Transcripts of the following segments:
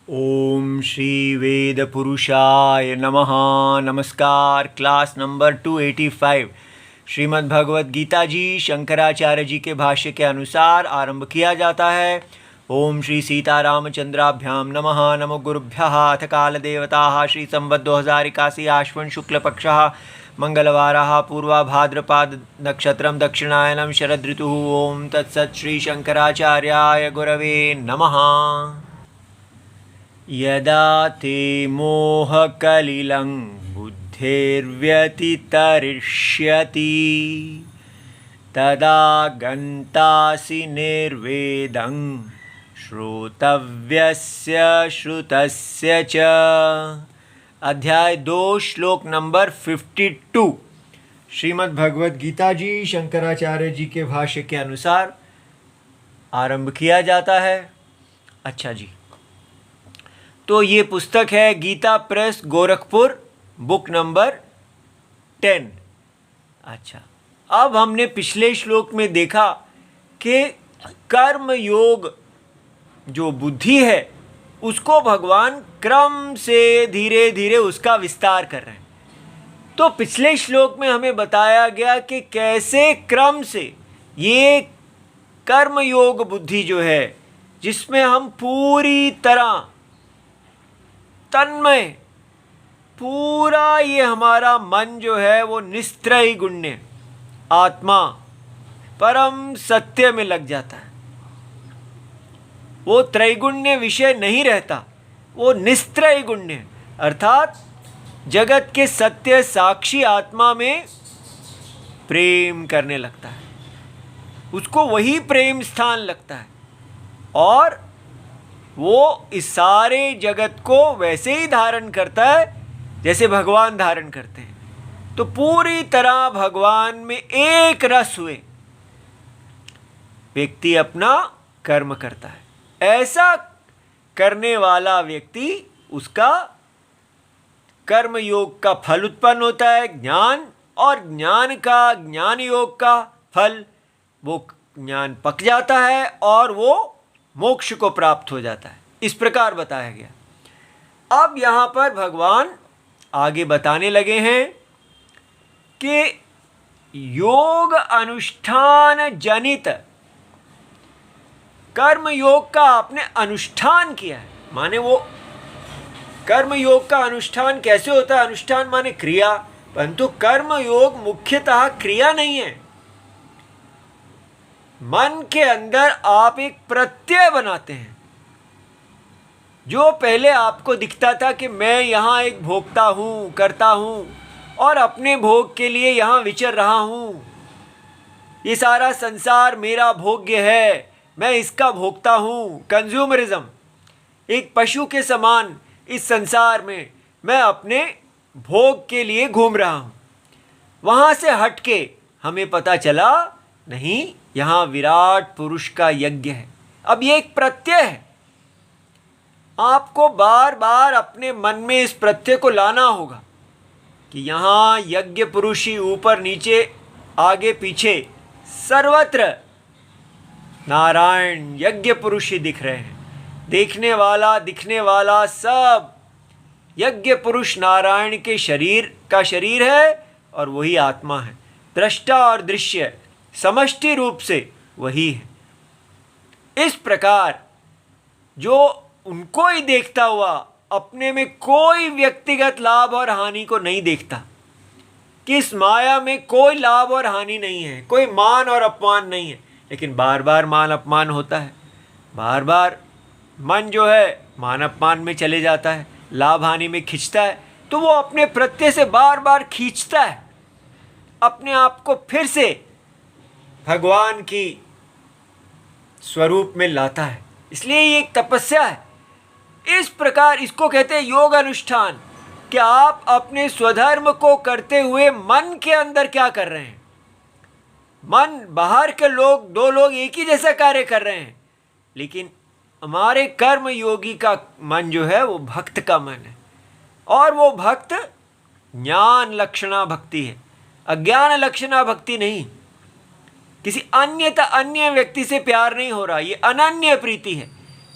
ओम श्री वेद पुरुषाय नमः। नमस्कार। क्लास नंबर 285 श्रीमद् भगवत गीता जी शंकराचार्य जी के भाष्य के अनुसार आरंभ किया जाता है। ओम श्री सीतारामचंद्राभ्याम नमः। नमो गुरुभ्यः। अथ काल देवता श्री संवत् 2081 आश्विन शुक्ल पक्षः मंगलवारः पूर्वा भाद्रपद नक्षत्रम दक्षिणायनम शरद ऋतुः। ओम तत्सत् श्री शंकराचार्याय गुरवे नमः। यदा ते मोहकलिलं बुद्धिर्व्यतितरिष्यति तदा गन्तासि निर्वेदं श्रोतव्यस्य श्रुतस्य च। अध्याय 2 श्लोक नंबर 52 श्रीमद् भगवत गीता जी शंकराचार्य जी के भाष्य के अनुसार आरंभ किया जाता है। अच्छा जी, तो ये पुस्तक है Gita press Gorakhpur, book number 10। अच्छा, अब हमने पिछले श्लोक में देखा कि कर्म योग जो बुद्धि है उसको भगवान क्रम से धीरे धीरे उसका विस्तार कर रहे हैं। तो पिछले श्लोक में हमें बताया गया कि कैसे क्रम से ये कर्म योग बुद्धि जो है, जिसमें हम पूरी तरह तन्मय, पूरा ये हमारा मन जो है वो निस्त्रय गुण्य आत्मा परम सत्य में लग जाता है। वो त्रैगुण्य विषय नहीं रहता, वो निस्त्रय गुण्य अर्थात जगत के सत्य साक्षी आत्मा में प्रेम करने लगता है। उसको वही प्रेम स्थान लगता है और वो इस सारे जगत को वैसे ही धारण करता है जैसे भगवान धारण करते हैं। तो पूरी तरह भगवान में एक रस हुए व्यक्ति अपना कर्म करता है। ऐसा करने वाला व्यक्ति, उसका कर्म योग का फल उत्पन्न होता है ज्ञान, और ज्ञान का, ज्ञान योग का फल, वो ज्ञान पक जाता है और वो मोक्ष को प्राप्त हो जाता है। इस प्रकार बताया गया। अब यहाँ पर भगवान आगे बताने लगे हैं कि योग अनुष्ठान जनित कर्म योग का आपने अनुष्ठान किया है। माने वो कर्म योग का अनुष्ठान कैसे होता है? अनुष्ठान माने क्रिया, परंतु कर्म योग मुख्यतः क्रिया नहीं है। मन के अंदर आप एक प्रत्यय बनाते हैं। जो पहले आपको दिखता था कि मैं यहाँ एक भोक्ता हूँ, करता हूँ और अपने भोग के लिए यहाँ विचर रहा हूँ, ये सारा संसार मेरा भोग्य है, मैं इसका भोक्ता हूँ, कंज्यूमरिज्म, एक पशु के समान इस संसार में मैं अपने भोग के लिए घूम रहा हूँ। वहाँ से हट के हमें पता चला नहीं, यहाँ विराट पुरुष का यज्ञ है। अब ये एक प्रत्यय है, आपको बार बार अपने मन में इस प्रत्यय को लाना होगा कि यहाँ यज्ञ पुरुष ही ऊपर नीचे आगे पीछे सर्वत्र नारायण यज्ञ पुरुष ही दिख रहे हैं। देखने वाला, दिखने वाला सब यज्ञ पुरुष नारायण के शरीर का शरीर है और वही आत्मा है। दृष्टा और दृश्य समष्टि रूप से वही है। इस प्रकार जो उनको ही देखता हुआ अपने में कोई व्यक्तिगत लाभ और हानि को नहीं देखता, कि इस माया में कोई लाभ और हानि नहीं है, कोई मान और अपमान नहीं है, लेकिन बार बार मान अपमान होता है। बार बार मन जो है मान अपमान में चले जाता है, लाभ हानि में खींचता है। तो वो अपने प्रत्यय से बार बार खींचता है, अपने आप को फिर से भगवान की स्वरूप में लाता है। इसलिए ये एक तपस्या है। इस प्रकार इसको कहते हैं योग अनुष्ठान, कि आप अपने स्वधर्म को करते हुए मन के अंदर क्या कर रहे हैं। मन, बाहर के लोग, दो लोग एक ही जैसा कार्य कर रहे हैं, लेकिन हमारे कर्म योगी का मन जो है वो भक्त का मन है, और वो भक्त ज्ञान लक्षणा भक्ति है, अज्ञान लक्षणा भक्ति नहीं। किसी अन्य व्यक्ति से प्यार नहीं हो रहा, ये अनन्य प्रीति है।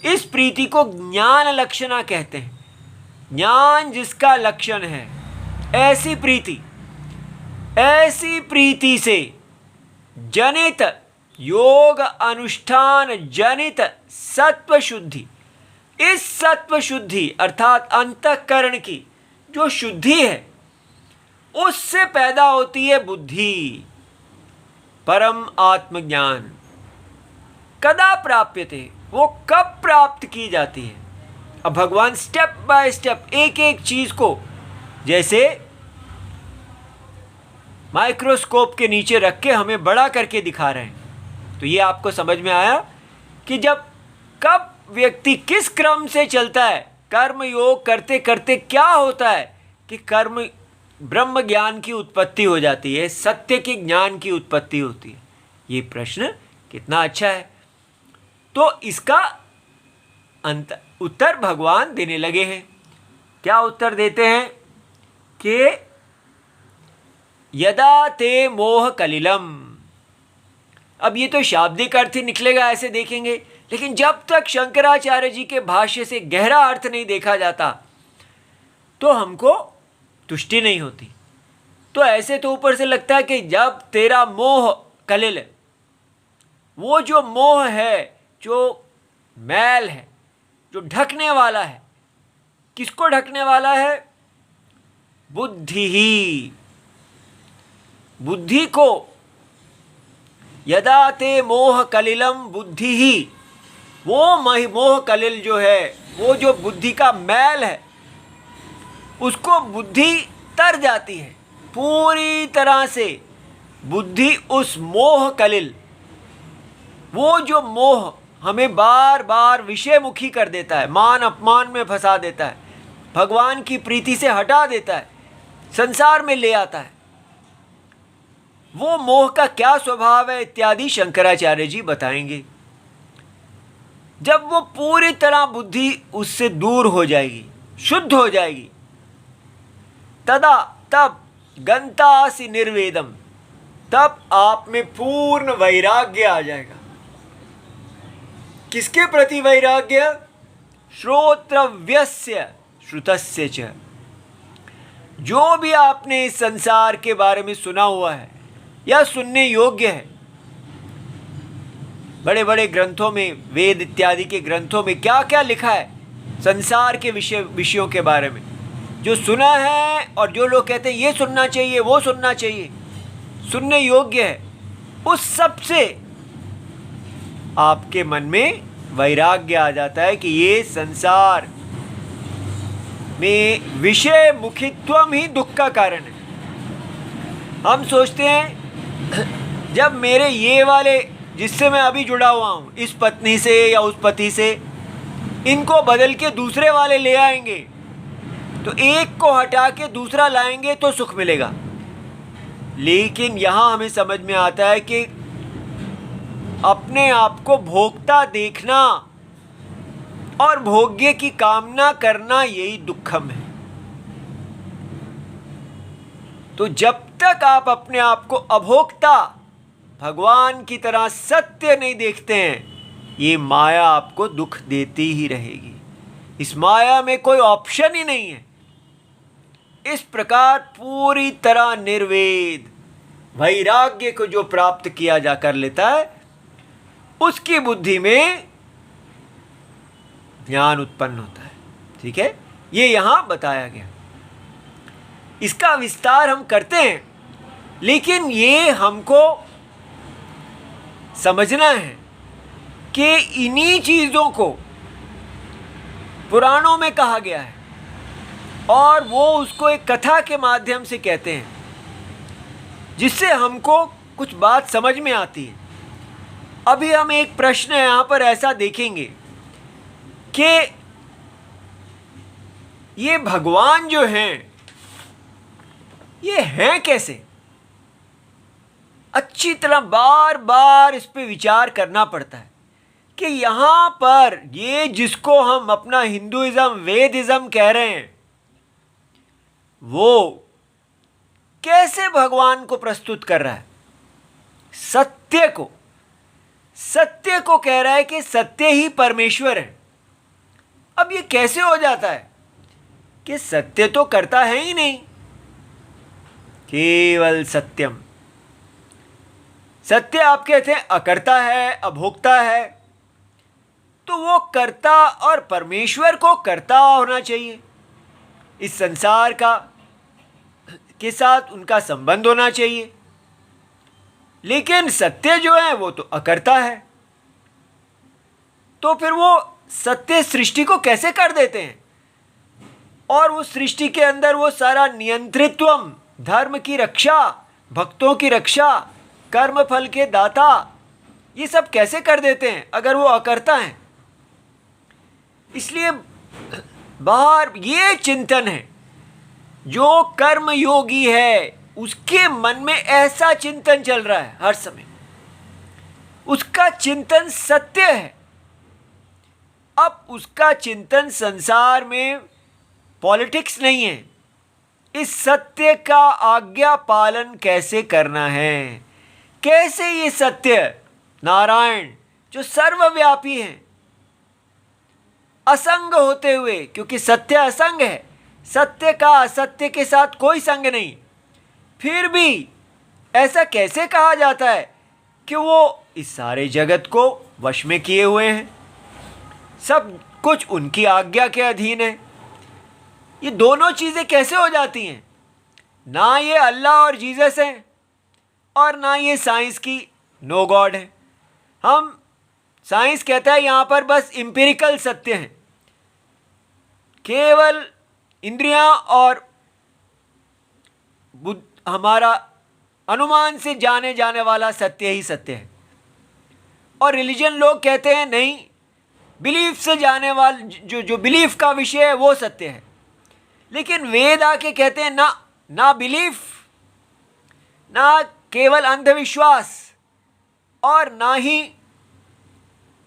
इस प्रीति को ज्ञान लक्षणा कहते हैं। ज्ञान जिसका लक्षण है, ऐसी प्रीति से जनित योग अनुष्ठान जनित सत्व शुद्धि, इस सत्व शुद्धि अर्थात अंतःकरण की जो शुद्धि है, उससे पैदा होती है बुद्धि, परम आत्मज्ञान। कदा प्राप्यते, वो कब प्राप्त की जाती है? अब भगवान स्टेप बाय स्टेप एक एक चीज को जैसे माइक्रोस्कोप के नीचे रख के हमें बड़ा करके दिखा रहे हैं। तो ये आपको समझ में आया कि जब कब व्यक्ति किस क्रम से चलता है, कर्म योग करते करते क्या होता है कि कर्म ब्रह्म ज्ञान की उत्पत्ति हो जाती है, सत्य के ज्ञान की उत्पत्ति होती है। ये प्रश्न कितना अच्छा है। तो इसका उत्तर भगवान देने लगे हैं। क्या उत्तर देते हैं कि यदा ते मोह कलिलम। अब ये तो शाब्दिक अर्थ ही निकलेगा, ऐसे देखेंगे, लेकिन जब तक शंकराचार्य जी के भाष्य से गहरा अर्थ नहीं देखा जाता तो हमको तुष्टि नहीं होती। तो ऐसे तो ऊपर से लगता है कि जब तेरा मोह कलिल, वो जो मोह है, जो मैल है, जो ढकने वाला है, किसको ढकने वाला है? बुद्धि ही, बुद्धि को। यदा ते मोह कलिलम बुद्धि ही, वो मोह कलिल जो है, वो जो बुद्धि का मैल है, उसको बुद्धि तर जाती है पूरी तरह से। बुद्धि उस मोह कलिल, वो जो मोह हमें बार बार विषयमुखी कर देता है, मान अपमान में फंसा देता है, भगवान की प्रीति से हटा देता है, संसार में ले आता है, वो मोह का क्या स्वभाव है इत्यादि शंकराचार्य जी बताएंगे। जब वो पूरी तरह बुद्धि उससे दूर हो जाएगी, शुद्ध हो जाएगी, तदा तब गंतासि निर्वेदम, तब आप में पूर्ण वैराग्य आ जाएगा। किसके प्रति वैराग्य? श्रोत्रव्यस्य श्रुतस्य च। जो भी आपने इस संसार के बारे में सुना हुआ है या सुनने योग्य है, बड़े बड़े ग्रंथों में, वेद इत्यादि के ग्रंथों में क्या क्या लिखा है संसार के विषयों के बारे में, जो सुना है और जो लोग कहते हैं ये सुनना चाहिए, वो सुनना चाहिए, सुनने योग्य है, उस सब से आपके मन में वैराग्य आ जाता है कि ये संसार में विषय मुखित्वम ही दुख का कारण है। हम सोचते हैं जब मेरे ये वाले, जिससे मैं अभी जुड़ा हुआ हूँ, इस पत्नी से या उस पति से, इनको बदल के दूसरे वाले ले आएंगे तो एक को हटा के दूसरा लाएंगे तो सुख मिलेगा। लेकिन यहाँ हमें समझ में आता है कि अपने आप को भोगता देखना और भोग्य की कामना करना, यही दुखम है। तो जब तक आप अपने आप को अभोक्ता भगवान की तरह सत्य नहीं देखते हैं, ये माया आपको दुख देती ही रहेगी। इस माया में कोई ऑप्शन ही नहीं है। इस प्रकार पूरी तरह निर्वेद वैराग्य को जो प्राप्त किया जा कर लेता है, उसकी बुद्धि में ज्ञान उत्पन्न होता है। ठीक है, ये यहां बताया गया। इसका विस्तार हम करते हैं, लेकिन ये हमको समझना है कि इन्हीं चीज़ों को पुराणों में कहा गया है और वो उसको एक कथा के माध्यम से कहते हैं, जिससे हमको कुछ बात समझ में आती है। अभी हम एक प्रश्न यहाँ पर ऐसा देखेंगे कि ये भगवान जो हैं, ये हैं कैसे? अच्छी तरह बार बार इस पे विचार करना पड़ता है कि यहाँ पर ये जिसको हम अपना हिंदुइज्म, वेदिज्म कह रहे हैं, वो कैसे भगवान को प्रस्तुत कर रहा है? सत्य को कह रहा है कि सत्य ही परमेश्वर है। अब ये कैसे हो जाता है कि सत्य तो करता है ही नहीं, केवल सत्यम। सत्य आप कहते हैं अकर्ता है, अभोक्ता है, तो वो कर्ता और परमेश्वर को कर्ता होना चाहिए, इस संसार का के साथ उनका संबंध होना चाहिए। लेकिन सत्य जो है वो तो अकर्ता है, तो फिर वो सत्य सृष्टि को कैसे कर देते हैं? और वो सृष्टि के अंदर वो सारा नियंत्रित्वम, धर्म की रक्षा, भक्तों की रक्षा, कर्म फल के दाता, ये सब कैसे कर देते हैं अगर वो अकर्ता हैं? इसलिए बाहर ये चिंतन है, जो कर्म योगी है उसके मन में ऐसा चिंतन चल रहा है हर समय, उसका चिंतन सत्य है। अब उसका चिंतन संसार में पॉलिटिक्स नहीं है, इस सत्य का आज्ञा पालन कैसे करना है, कैसे ये सत्य नारायण जो सर्वव्यापी है, असंग होते हुए, क्योंकि सत्य असंग है, सत्य का असत्य के साथ कोई संग नहीं, फिर भी ऐसा कैसे कहा जाता है कि वो इस सारे जगत को वश में किए हुए हैं, सब कुछ उनकी आज्ञा के अधीन है? ये दोनों चीज़ें कैसे हो जाती हैं? ना ये अल्लाह और जीसस हैं और ना ये साइंस की नो गॉड है। हम साइंस कहता है यहाँ पर बस एम्पिरिकल सत्य है, केवल इंद्रियां और हमारा अनुमान से जाने जाने वाला सत्य ही सत्य है। और रिलीजन लोग कहते हैं नहीं, बिलीफ से जाने वाला जो बिलीफ का विषय है वो सत्य है। लेकिन वेद आके कहते हैं ना, ना बिलीफ, ना केवल अंधविश्वास, और ना ही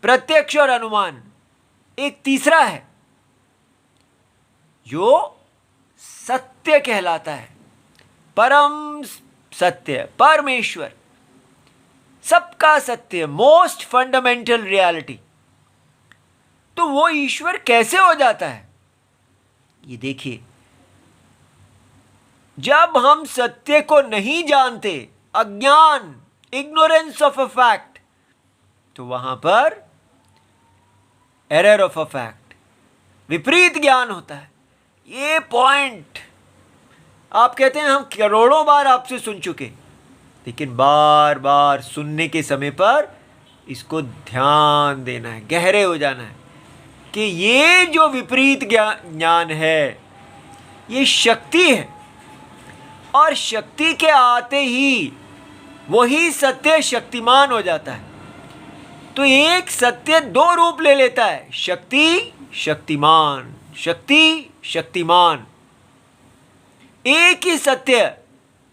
प्रत्यक्ष और अनुमान, एक तीसरा है जो सत्य कहलाता है, परम सत्य, परमेश्वर, सबका सत्य, मोस्ट फंडामेंटल रियलिटी। तो वो ईश्वर कैसे हो जाता है? ये देखिए, जब हम सत्य को नहीं जानते, अज्ञान, इग्नोरेंस ऑफ अ फैक्ट, तो वहां पर एरर ऑफ अ फैक्ट, विपरीत ज्ञान होता है। ये पॉइंट आप कहते हैं हम करोड़ों बार आपसे सुन चुके, लेकिन बार बार सुनने के समय पर इसको ध्यान देना है, गहरे हो जाना है कि ये जो विपरीत ज्ञान है ये शक्ति है, और शक्ति के आते ही वही सत्य शक्तिमान हो जाता है। तो एक सत्य दो रूप ले लेता है, शक्ति शक्तिमान, शक्ति शक्तिमान। एक ही सत्य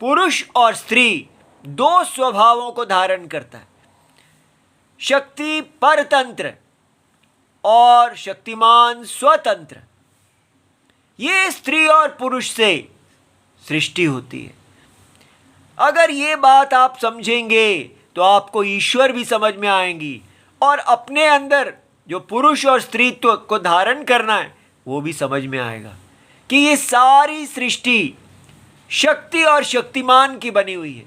पुरुष और स्त्री दो स्वभावों को धारण करता है, शक्ति परतंत्र और शक्तिमान स्वतंत्र। ये स्त्री और पुरुष से सृष्टि होती है। अगर ये बात आप समझेंगे तो आपको ईश्वर भी समझ में आएंगी, और अपने अंदर जो पुरुष और स्त्रीत्व को धारण करना है वो भी समझ में आएगा कि ये सारी सृष्टि शक्ति और शक्तिमान की बनी हुई है।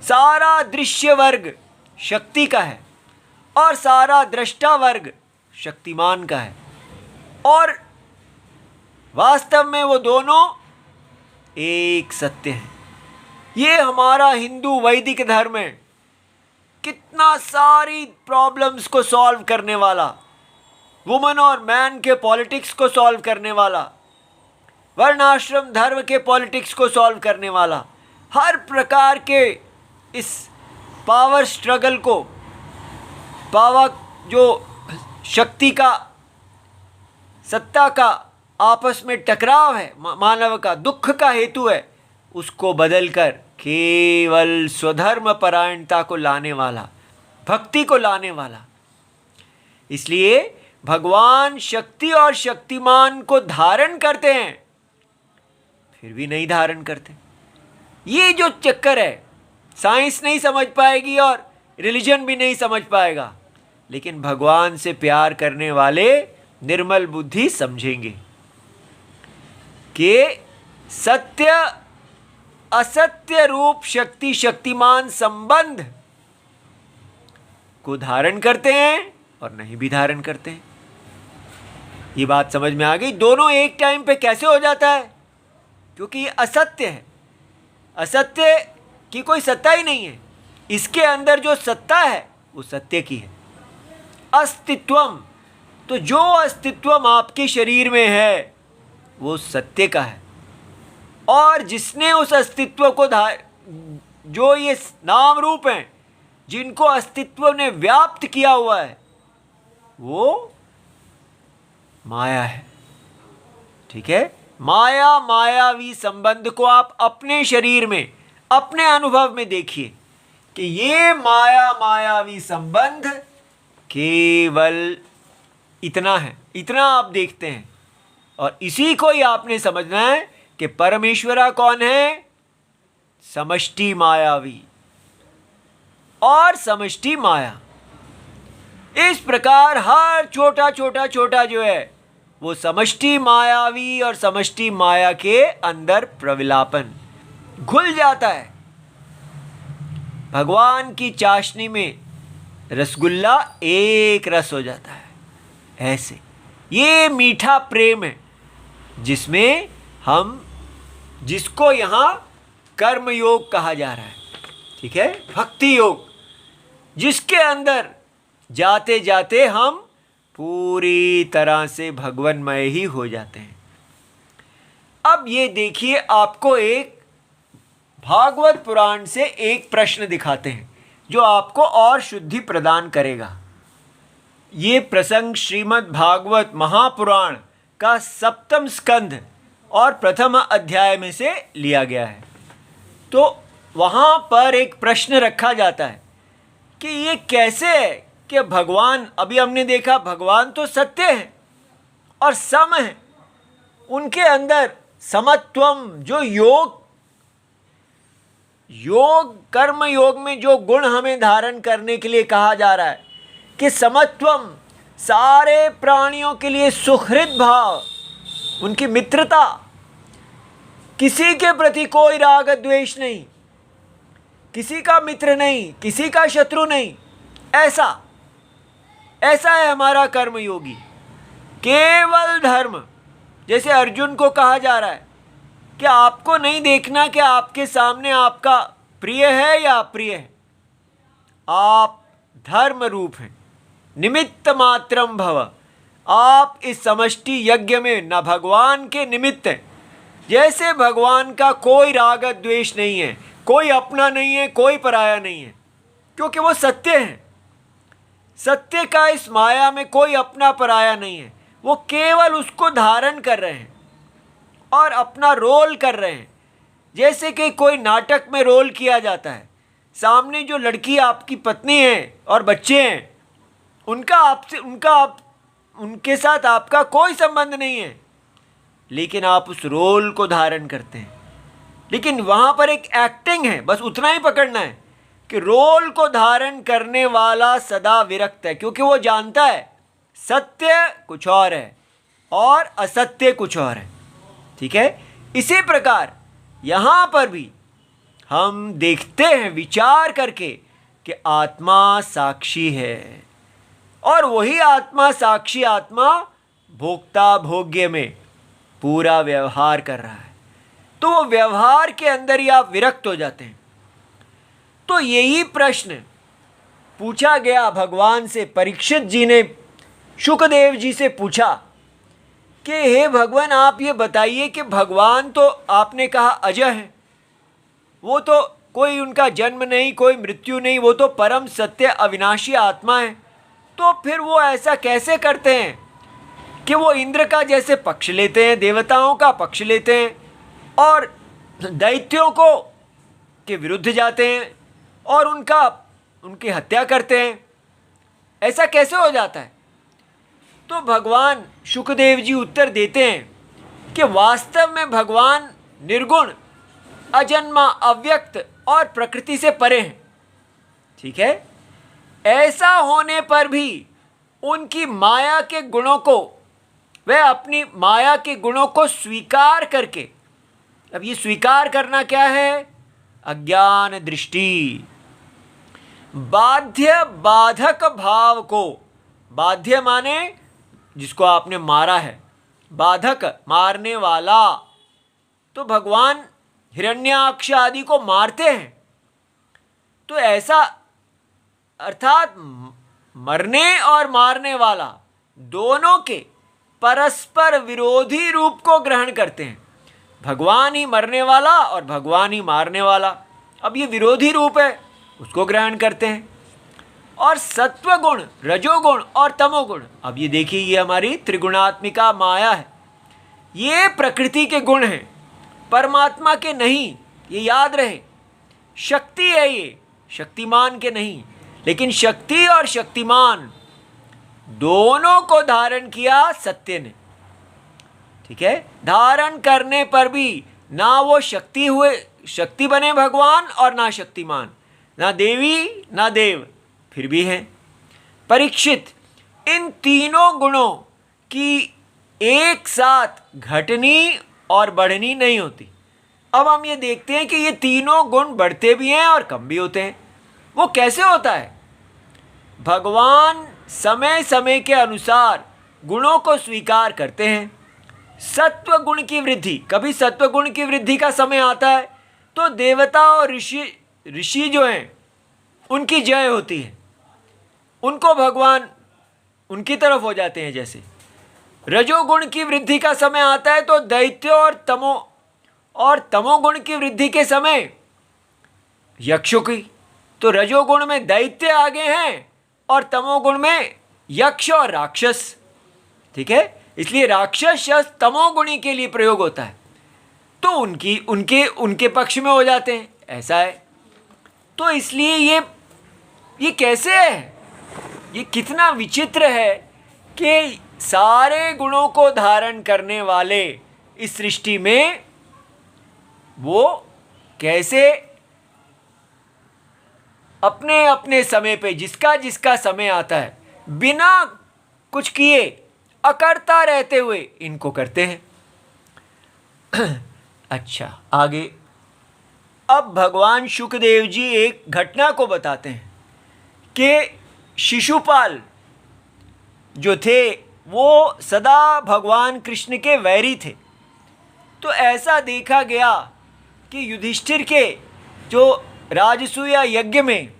सारा दृश्य वर्ग शक्ति का है और सारा दृष्टा वर्ग शक्तिमान का है, और वास्तव में वो दोनों एक सत्य है। ये हमारा हिंदू वैदिक धर्म है, कितना सारी प्रॉब्लम्स को सॉल्व करने वाला, वुमन और मैन के पॉलिटिक्स को सॉल्व करने वाला, वर्णाश्रम धर्म के पॉलिटिक्स को सॉल्व करने वाला, हर प्रकार के इस पावर स्ट्रगल को, पावर जो शक्ति का, सत्ता का आपस में टकराव है, मानव का दुख का हेतु है, उसको बदलकर केवल स्वधर्म परायणता को लाने वाला, भक्ति को लाने वाला। इसलिए भगवान शक्ति और शक्तिमान को धारण करते हैं, फिर भी नहीं धारण करते। ये जो चक्कर है, साइंस नहीं समझ पाएगी और रिलीजन भी नहीं समझ पाएगा, लेकिन भगवान से प्यार करने वाले निर्मल बुद्धि समझेंगे कि सत्य असत्य रूप शक्ति शक्तिमान संबंध को धारण करते हैं और नहीं भी धारण करते हैं। ये बात समझ में आ गई। दोनों एक टाइम पे कैसे हो जाता है? क्योंकि ये असत्य है। असत्य की कोई सत्ता ही नहीं है। इसके अंदर जो सत्ता है वो सत्य की है। अस्तित्वम, तो जो अस्तित्वम आपके शरीर में है वो सत्य का है। और जिसने उस अस्तित्व को जो ये नाम रूप हैं जिनको अस्तित्व ने व्याप्त किया हुआ है वो माया है। ठीक है, माया मायावी संबंध को आप अपने शरीर में अपने अनुभव में देखिए कि ये माया मायावी संबंध केवल इतना है, इतना आप देखते हैं। और इसी को ही आपने समझना है कि परमेश्वरा कौन है? समष्टि मायावी और समष्टि माया। इस प्रकार हर छोटा छोटा छोटा जो है वो समष्टि मायावी और समष्टि माया के अंदर प्रविलापन घुल जाता है। भगवान की चाशनी में रसगुल्ला एक रस हो जाता है। ऐसे ये मीठा प्रेम है जिसमें जिसको यहाँ कर्म योग कहा जा रहा है। ठीक है, भक्ति योग, जिसके अंदर जाते जाते हम पूरी तरह से भगवन्मय ही हो जाते हैं। अब ये देखिए, आपको एक भागवत पुराण से एक प्रश्न दिखाते हैं जो आपको और शुद्धि प्रदान करेगा। ये प्रसंग श्रीमद् भागवत महापुराण का 7वें स्कंध और प्रथम अध्याय में से लिया गया है। तो वहाँ पर एक प्रश्न रखा जाता है कि ये कैसे है कि भगवान, अभी हमने देखा भगवान तो सत्य है और सम है, उनके अंदर समत्वम, जो योग कर्म योग में जो गुण हमें धारण करने के लिए कहा जा रहा है कि समत्वम, सारे प्राणियों के लिए सुहृद भाव, उनकी मित्रता, किसी के प्रति कोई राग द्वेष नहीं, किसी का मित्र नहीं, किसी का शत्रु नहीं, ऐसा है हमारा कर्म योगी। केवल धर्म, जैसे अर्जुन को कहा जा रहा है कि आपको नहीं देखना कि आपके सामने आपका प्रिय है या अप्रिय है, आप धर्म रूप हैं, निमित्त मात्रम भव। आप इस समष्टि यज्ञ में न भगवान के निमित्त हैं। जैसे भगवान का कोई राग द्वेष नहीं है, कोई अपना नहीं है, कोई पराया नहीं है, क्योंकि वो सत्य है। सत्य का इस माया में कोई अपना पराया नहीं है। वो केवल उसको धारण कर रहे हैं और अपना रोल कर रहे हैं। जैसे कि कोई नाटक में रोल किया जाता है, सामने जो लड़की आपकी पत्नी है और बच्चे हैं, उनके साथ आपका कोई संबंध नहीं है, लेकिन आप उस रोल को धारण करते हैं। लेकिन वहाँ पर एक एक्टिंग है, बस उतना ही पकड़ना है कि रोल को धारण करने वाला सदा विरक्त है, क्योंकि वो जानता है सत्य कुछ और है और असत्य कुछ और है। ठीक है, इसी प्रकार यहाँ पर भी हम देखते हैं विचार करके कि आत्मा साक्षी है और वही आत्मा साक्षी आत्मा भोक्ता भोग्य में पूरा व्यवहार कर रहा है। तो वो व्यवहार के अंदर ही आप विरक्त हो जाते हैं। तो यही प्रश्न पूछा गया भगवान से। परीक्षित जी ने शुकदेव जी से पूछा कि हे भगवान, आप ये बताइए कि भगवान तो आपने कहा अजय है, वो तो कोई उनका जन्म नहीं, कोई मृत्यु नहीं, वो तो परम सत्य अविनाशी आत्मा है। तो फिर वो ऐसा कैसे करते हैं कि वो इंद्र का जैसे पक्ष लेते हैं, देवताओं का पक्ष लेते हैं और दैत्यों को के विरुद्ध जाते हैं और उनकी हत्या करते हैं? ऐसा कैसे हो जाता है? तो भगवान शुकदेव जी उत्तर देते हैं कि वास्तव में भगवान निर्गुण, अजन्मा, अव्यक्त और प्रकृति से परे हैं। ठीक है, ऐसा होने पर भी उनकी माया के गुणों को वह अपनी माया के गुणों को स्वीकार करके, अब ये स्वीकार करना क्या है? अज्ञान दृष्टि। बाध्य बाधक भाव को, बाध्य माने जिसको आपने मारा है, बाधक मारने वाला, तो भगवान हिरण्याक्ष आदि को मारते हैं। तो ऐसा अर्थात मरने और मारने वाला दोनों के परस्पर विरोधी रूप को ग्रहण करते हैं। भगवान ही मरने वाला और भगवान ही मारने वाला, अब ये विरोधी रूप है, उसको ग्रहण करते हैं। और सत्वगुण, रजोगुण और तमोगुण, अब ये देखिए ये हमारी त्रिगुणात्मिका माया है, ये प्रकृति के गुण हैं, परमात्मा के नहीं, ये याद रहे। शक्ति है ये, शक्तिमान के नहीं। लेकिन शक्ति और शक्तिमान दोनों को धारण किया सत्य ने, ठीक है। धारण करने पर भी ना वो शक्ति हुए, शक्ति बने भगवान, और ना शक्तिमान, ना देवी ना देव, फिर भी हैं। परीक्षित, इन तीनों गुणों की एक साथ घटनी और बढ़नी नहीं होती। अब हम ये देखते हैं कि ये तीनों गुण बढ़ते भी हैं और कम भी होते हैं। वो कैसे होता है? भगवान समय समय के अनुसार गुणों को स्वीकार करते हैं। सत्व गुण की वृद्धि, कभी सत्व गुण की वृद्धि का समय आता है तो देवता और ऋषि जो हैं उनकी जय होती है, उनको भगवान उनकी तरफ हो जाते हैं। जैसे रजोगुण की वृद्धि का समय आता है तो दैत्य और तमोगुण की वृद्धि के समय यक्षों की, तो रजोगुण में दैत्य आगे हैं और तमोगुण में यक्ष और राक्षस, ठीक है। इसलिए राक्षस शब्द तमोगुणी के लिए प्रयोग होता है, तो उनके पक्ष में हो जाते हैं, ऐसा है। तो इसलिए ये कैसे है, ये कितना विचित्र है कि सारे गुणों को धारण करने वाले इस सृष्टि में वो कैसे अपने अपने समय पे जिसका जिसका समय आता है बिना कुछ किए अकर्ता रहते हुए इनको करते हैं। अच्छा, आगे अब भगवान शुकदेव जी एक घटना को बताते हैं कि शिशुपाल जो थे वो सदा भगवान कृष्ण के वैरी थे। तो ऐसा देखा गया कि युधिष्ठिर के जो राजसूय यज्ञ में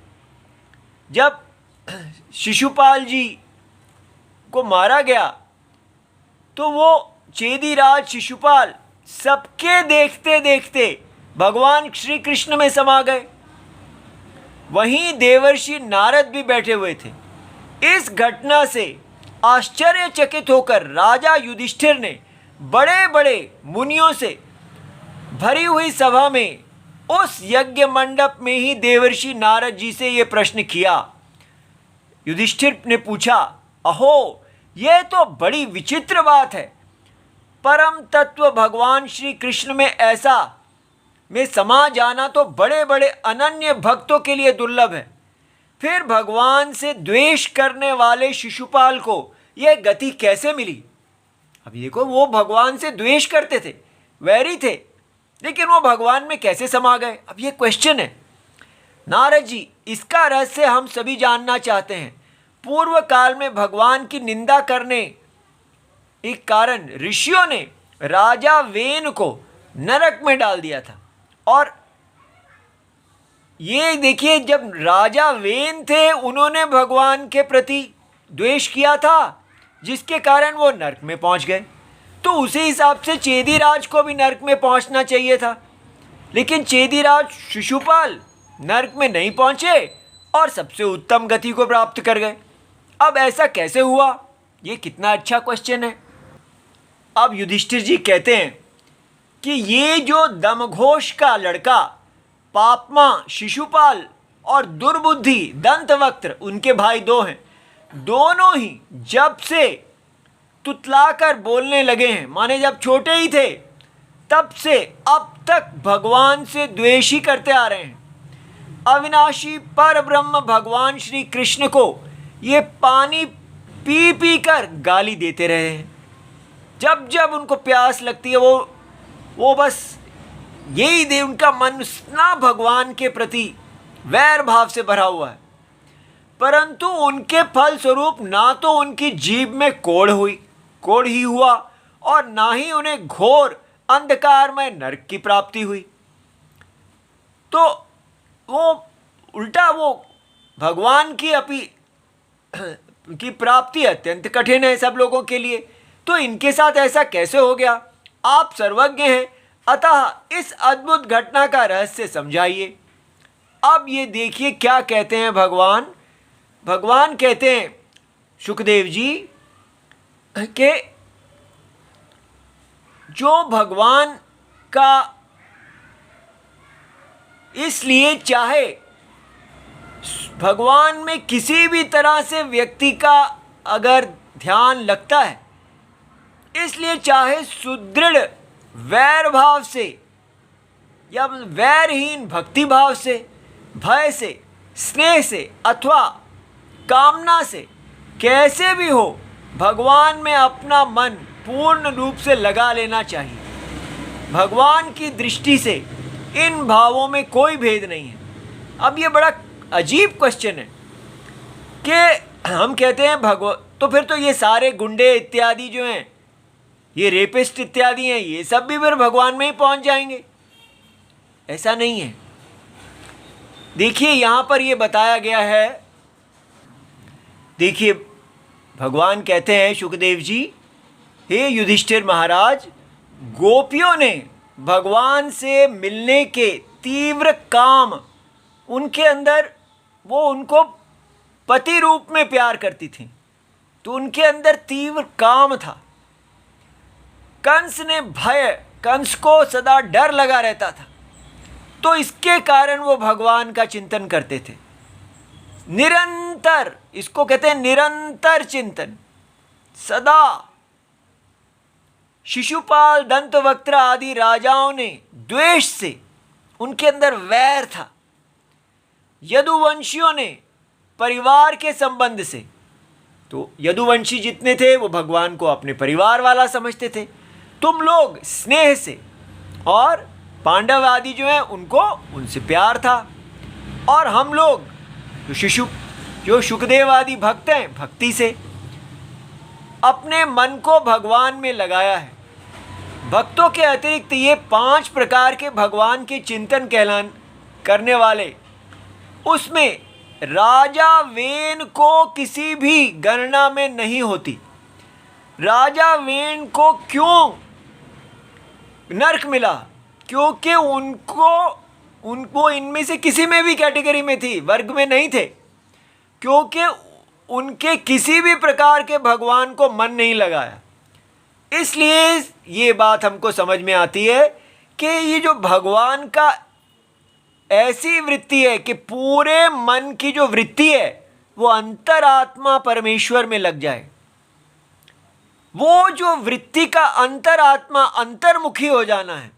जब शिशुपाल जी को मारा गया तो वो चेदीराज शिशुपाल सबके देखते देखते भगवान श्री कृष्ण में समा गए। वहीं देवर्षि नारद भी बैठे हुए थे। इस घटना से आश्चर्यचकित होकर राजा युधिष्ठिर ने बड़े बड़े मुनियों से भरी हुई सभा में उस यज्ञ मंडप में ही देवर्षि नारद जी से ये प्रश्न किया। युधिष्ठिर ने पूछा, अहो यह तो बड़ी विचित्र बात है, परम तत्व भगवान श्री कृष्ण में ऐसा में समा जाना तो बड़े बड़े अनन्य भक्तों के लिए दुर्लभ है। फिर भगवान से द्वेष करने वाले शिशुपाल को यह गति कैसे मिली? अब देखो, वो भगवान से द्वेष करते थे, वैरी थे, लेकिन वो भगवान में कैसे समा गए? अब ये क्वेश्चन है। नारद जी, इसका रहस्य हम सभी जानना चाहते हैं। पूर्व काल में भगवान की निंदा करने एक कारण ऋषियों ने राजा वेन को नरक में डाल दिया था। और ये देखिए, जब राजा वेन थे उन्होंने भगवान के प्रति द्वेष किया था, जिसके कारण वो नरक में पहुंच गए। तो उसी हिसाब से चेदीराज को भी नरक में पहुंचना चाहिए था, लेकिन चेदीराज शिशुपाल नरक में नहीं पहुंचे और सबसे उत्तम गति को प्राप्त कर गए। अब ऐसा कैसे हुआ? ये कितना अच्छा क्वेश्चन है। अब युधिष्ठिर जी कहते हैं कि ये जो दमघोष का लड़का पापमा शिशुपाल और दुर्बुद्धि दंतवक्त्र, उनके भाई दो हैं, दोनों ही जब से तुतलाकर बोलने लगे हैं, माने जब छोटे ही थे तब से अब तक भगवान से द्वेष ही करते आ रहे हैं। अविनाशी पर ब्रह्म भगवान श्री कृष्ण को ये पानी पी पी कर गाली देते रहे हैं। जब जब उनको प्यास लगती है वो बस यही दे, उनका मन इतना भगवान के प्रति वैर भाव से भरा हुआ है। परंतु उनके फल स्वरूप ना तो उनकी जीभ में कोढ़ ही हुआ और ना ही उन्हें घोर अंधकारमय नरक की प्राप्ति हुई। तो वो उल्टा वो भगवान की प्राप्ति अत्यंत कठिन है सब लोगों के लिए। तो इनके साथ ऐसा कैसे हो गया? आप सर्वज्ञ हैं, अतः इस अद्भुत घटना का रहस्य समझाइए। अब ये देखिए क्या कहते हैं भगवान। भगवान कहते हैं सुखदेव जी के जो भगवान का इसलिए चाहे भगवान में किसी भी तरह से व्यक्ति का अगर ध्यान लगता है, इसलिए चाहे सुदृढ़ वैर भाव से या वैरहीन भक्ति भाव से, भय से, स्नेह से अथवा कामना से, कैसे भी हो, भगवान में अपना मन पूर्ण रूप से लगा लेना चाहिए। भगवान की दृष्टि से इन भावों में कोई भेद नहीं है। अब ये बड़ा अजीब क्वेश्चन है कि हम कहते हैं तो फिर तो ये सारे गुंडे इत्यादि जो हैं, ये रेपिस्ट इत्यादि हैं, ये सब भी फिर भगवान में ही पहुंच जाएंगे। ऐसा नहीं है। देखिए यहाँ पर ये बताया गया है, देखिए भगवान कहते हैं सुखदेव जी, हे युधिष्ठिर महाराज, गोपियों ने भगवान से मिलने के तीव्र काम उनके अंदर, वो उनको पति रूप में प्यार करती थी, तो उनके अंदर तीव्र काम था। कंस को सदा डर लगा रहता था, तो इसके कारण वो भगवान का चिंतन करते थे निरंतर। इसको कहते हैं निरंतर चिंतन। सदा शिशुपाल, दंतवक्त्र आदि राजाओं ने द्वेष से, उनके अंदर वैर था। यदुवंशियों ने परिवार के संबंध से, तो यदुवंशी जितने थे वो भगवान को अपने परिवार वाला समझते थे। तुम लोग स्नेह से, और पांडव आदि जो हैं उनको उनसे प्यार था। और हम लोग जो शुकदेव आदि भक्त हैं, भक्ति से अपने मन को भगवान में लगाया है। भक्तों के अतिरिक्त ये 5 प्रकार के भगवान के चिंतन करने वाले, उसमें राजा वेन को किसी भी गणना में नहीं होती। राजा वेन को क्यों नरक मिला? क्योंकि उनको इनमें से किसी में भी कैटेगरी में थी, वर्ग में नहीं थे, क्योंकि उनके किसी भी प्रकार के भगवान को मन नहीं लगाया। इसलिए ये बात हमको समझ में आती है कि ये जो भगवान का ऐसी वृत्ति है कि पूरे मन की जो वृत्ति है वो अंतरात्मा परमेश्वर में लग जाए। वो जो वृत्ति का अंतरात्मा अंतर्मुखी हो जाना है,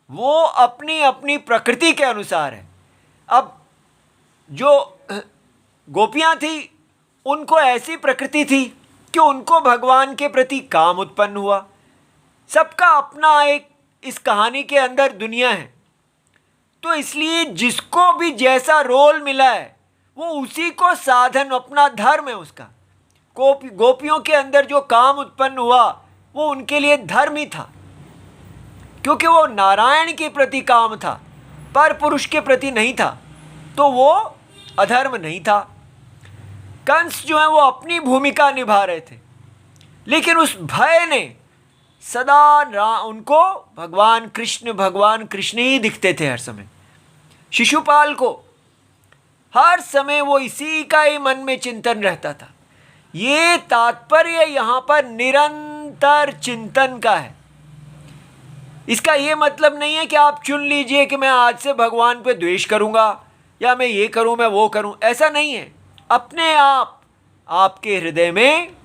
वो अपनी अपनी प्रकृति के अनुसार है। अब जो गोपियां थी, उनको ऐसी प्रकृति थी कि उनको भगवान के प्रति काम उत्पन्न हुआ। सबका अपना एक इस कहानी के अंदर दुनिया है, तो इसलिए जिसको भी जैसा रोल मिला है वो उसी को साधन, अपना धर्म है उसका। गोपियों के अंदर जो काम उत्पन्न हुआ वो उनके लिए धर्म ही था, क्योंकि वो नारायण के प्रति काम था, पर पुरुष के प्रति नहीं था, तो वो अधर्म नहीं था। कंस जो है वो अपनी भूमिका निभा रहे थे, लेकिन उस भय ने सदा उनको भगवान कृष्ण ही दिखते थे हर समय। शिशुपाल को हर समय वो इसी का ही मन में चिंतन रहता था। ये तात्पर्य यहाँ पर निरंतर चिंतन का है। इसका ये मतलब नहीं है कि आप चुन लीजिए कि मैं आज से भगवान पे द्वेष करूँगा या मैं ये करूँ, मैं वो करूँ, ऐसा नहीं है। अपने आप आपके हृदय में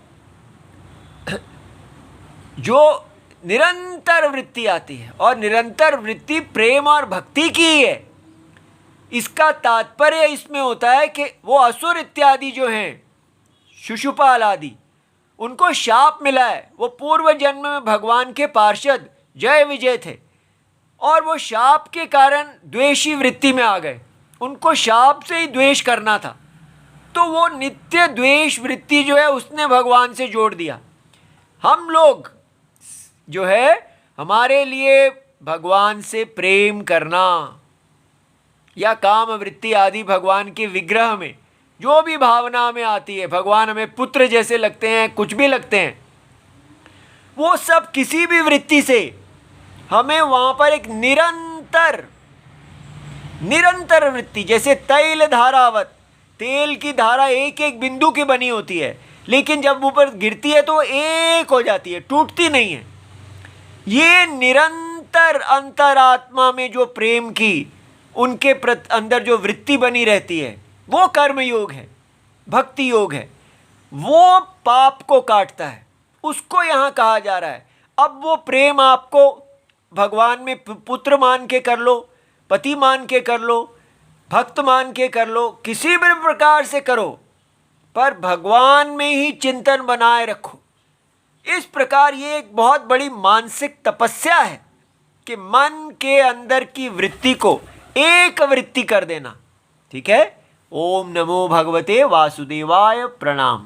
जो निरंतर वृत्ति आती है, और निरंतर वृत्ति प्रेम और भक्ति की ही है। इसका तात्पर्य इसमें होता है कि वो असुर इत्यादि जो हैं, शिशुपाल आदि, उनको शाप मिला है। वो पूर्व जन्म में भगवान के पार्षद जय विजय थे और वो शाप के कारण द्वेषी वृत्ति में आ गए। उनको शाप से ही द्वेष करना था, तो वो नित्य द्वेष वृत्ति जो है उसने भगवान से जोड़ दिया। हम लोग जो है, हमारे लिए भगवान से प्रेम करना या काम वृत्ति आदि भगवान के विग्रह में जो भी भावना में आती है, भगवान हमें पुत्र जैसे लगते हैं, कुछ भी लगते हैं, वो सब किसी भी वृत्ति से हमें वहाँ पर एक निरंतर वृत्ति, जैसे तैल धारावत, तेल की धारा एक एक बिंदु की बनी होती है, लेकिन जब ऊपर गिरती है तो एक हो जाती है, टूटती नहीं है। ये निरंतर अंतरात्मा में जो प्रेम की उनके अंदर जो वृत्ति बनी रहती है, वो कर्म योग है, भक्ति योग है। वो पाप को काटता है, उसको यहाँ कहा जा रहा है। अब वो प्रेम आपको भगवान में पुत्र मान के कर लो, पति मान के कर लो, भक्त मान के कर लो, किसी भी प्रकार से करो, पर भगवान में ही चिंतन बनाए रखो। इस प्रकार ये एक बहुत बड़ी मानसिक तपस्या है कि मन के अंदर की वृत्ति को एक वृत्ति कर देना। ठीक है। ओम नमो भगवते वासुदेवाय। प्रणाम।